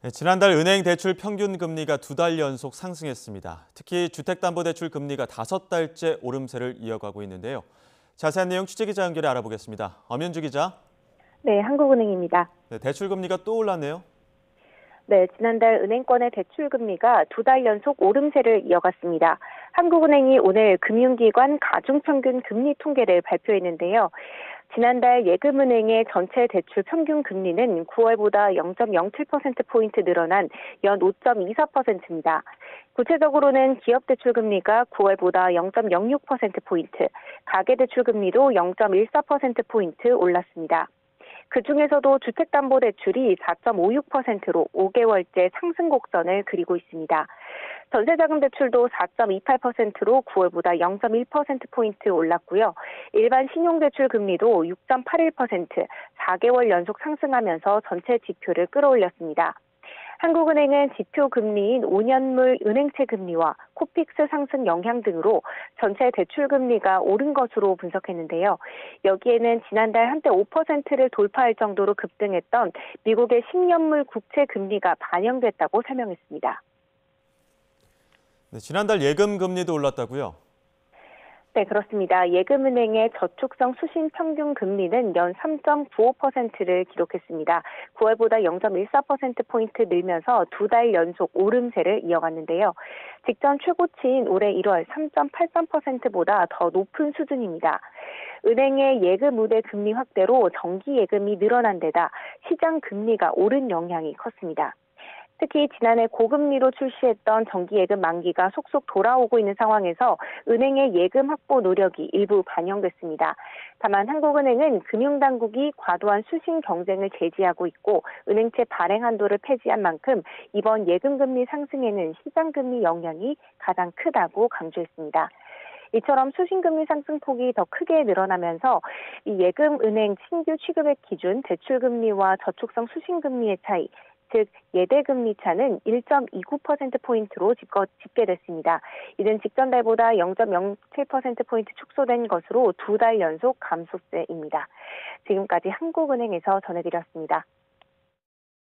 네, 지난달 은행 대출 평균 금리가 2달 연속 상승했습니다. 특히 주택담보대출 금리가 5달째 오름세를 이어가고 있는데요. 자세한 내용 취재기자 연결해 알아보겠습니다. 엄윤주 기자. 네, 한국은행입니다. 네, 대출 금리가 또 올랐네요. 네, 지난달 은행권의 대출 금리가 2달 연속 오름세를 이어갔습니다. 한국은행이 오늘 금융기관 가중평균 금리 통계를 발표했는데요. 지난달 예금은행의 전체 대출 평균 금리는 9월보다 0.07%포인트 늘어난 연 5.24%입니다. 구체적으로는 기업대출 금리가 9월보다 0.06%포인트, 가계대출 금리도 0.14%포인트 올랐습니다. 그중에서도 주택담보대출이 4.56%로 5개월째 상승 곡선을 그리고 있습니다. 전세자금 대출도 4.28%로 9월보다 0.1%포인트 올랐고요. 일반 신용대출 금리도 6.81%, 4개월 연속 상승하면서 전체 지표를 끌어올렸습니다. 한국은행은 지표 금리인 5년물 은행채 금리와 코픽스 상승 영향 등으로 전체 대출 금리가 오른 것으로 분석했는데요. 여기에는 지난달 한때 5%를 돌파할 정도로 급등했던 미국의 10년물 국채 금리가 반영됐다고 설명했습니다. 네, 지난달 예금 금리도 올랐다고요? 네, 그렇습니다. 예금은행의 저축성 수신 평균 금리는 연 3.95%를 기록했습니다. 9월보다 0.14%포인트 늘면서 2달 연속 오름세를 이어갔는데요. 직전 최고치인 올해 1월 3.83%보다 더 높은 수준입니다. 은행의 예금 우대 금리 확대로 정기 예금이 늘어난 데다 시장 금리가 오른 영향이 컸습니다. 특히 지난해 고금리로 출시했던 정기예금 만기가 속속 돌아오고 있는 상황에서 은행의 예금 확보 노력이 일부 반영됐습니다. 다만 한국은행은 금융당국이 과도한 수신 경쟁을 제지하고 있고 은행채 발행 한도를 폐지한 만큼 이번 예금금리 상승에는 시장금리 영향이 가장 크다고 강조했습니다. 이처럼 수신금리 상승폭이 더 크게 늘어나면서 이 예금은행 신규 취급액 기준 대출금리와 저축성 수신금리의 차이, 즉 예대금리 차는 1.29%포인트로 집계됐습니다. 이는 직전달보다 0.07%포인트 축소된 것으로 2달 연속 감소세입니다. 지금까지 한국은행에서 전해드렸습니다.